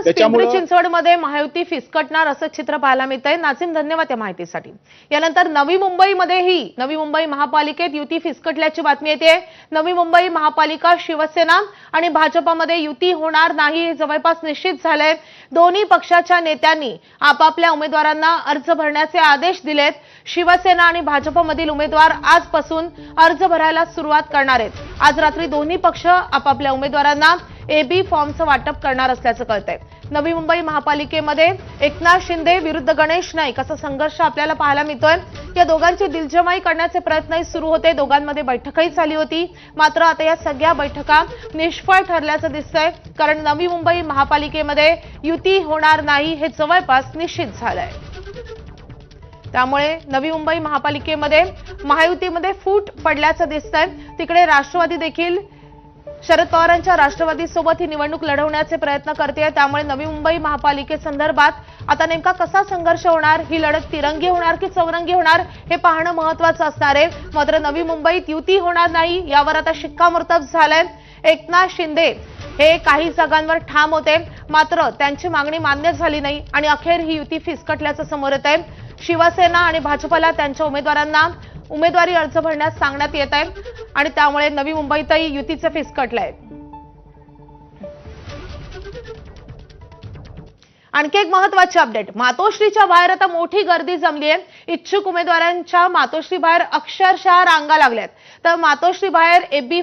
पिंपरी चिंचवडमध्ये महायुती फिसकटणार असं चित्र पाहायला मिळतंय। नाझीम, धन्यवाद या माहितीसाठी। यानंतर नवी मुंबई महापालिकेत युती फिसकटल्याची बातमी येते। नवी मुंबई महापालिका शिवसेना आणि भाजपमध्ये युती होणार नाही हे जवळपास निश्चित झालंय। दोन्ही पक्षाच्या नेत्यांनी आपापल्या उमेदवारांना अर्ज भरण्याचे आदेश दिलेत। शिवसेना आणि भाजपमधील उमेदवार आजपासून अर्ज भरायला सुरुवात करणार आहेत। आज रात्री दोन्ही पक्ष आपापल्या उमेदवारांना एबी फॉर्मचं वाटप करणार असल्याचं कळतंय। नवी मुंबई महापालिकेमध्ये एकनाथ शिंदे विरुद्ध गणेश नाईक असा संघर्ष आपल्याला पाहायला मिळतोय। या दोघांची दिलजमाई करण्याचे प्रयत्नही सुरू होते, दोघांमध्ये बैठकही झाली होती। मात्र आता या सगळ्या बैठका निष्फळ ठरल्याचं दिसतंय, कारण नवी मुंबई महापालिकेमध्ये युती होणार नाही हे जवळपास निश्चित झालंय। त्यामुळे नवी मुंबई महापालिकेमध्ये महायुतीमध्ये फूट पडल्याचं दिसतंय। तिकडे राष्ट्रवादी देखील शरद पवारांच्या राष्ट्रवादीसोबत ही निवडणूक लढवण्याचे प्रयत्न करते। त्यामुळे नवी मुंबई महापालिकेसंदर्भात आता नेमका कसा संघर्ष होणार, ही लढत तिरंगी होणार की चौरंगी होणार हे पाहणं महत्त्वाचं असणार आहे। मात्र नवी मुंबईत युती होणार नाही यावर आता शिक्कामोर्तब झालंय। एकनाथ शिंदे हे काही जागांवर ठाम होते, मात्र त्यांची मागणी मान्य झाली नाही आणि अखेर ही युती फिसकटल्याचं समोर येत आहे। शिवसेना आणि भाजपला त्यांच्या उमेदवारांना उमेदवारी अर्ज भरण्यास सांगण्यात येत आहे आणि त्यामुळे नवी मुंबईतही युतीचे फिसकटलंय। आणखी एक महत्त्वाची अपडेट, मातोश्रीच्या बाहेर आता मोठी गर्दी जमली आहे। इच्छुक उमेदवारांच्या मातोश्री बाहेर अक्षरशः रांगा लागल्यात। तर मातोश्री बाहेर एबी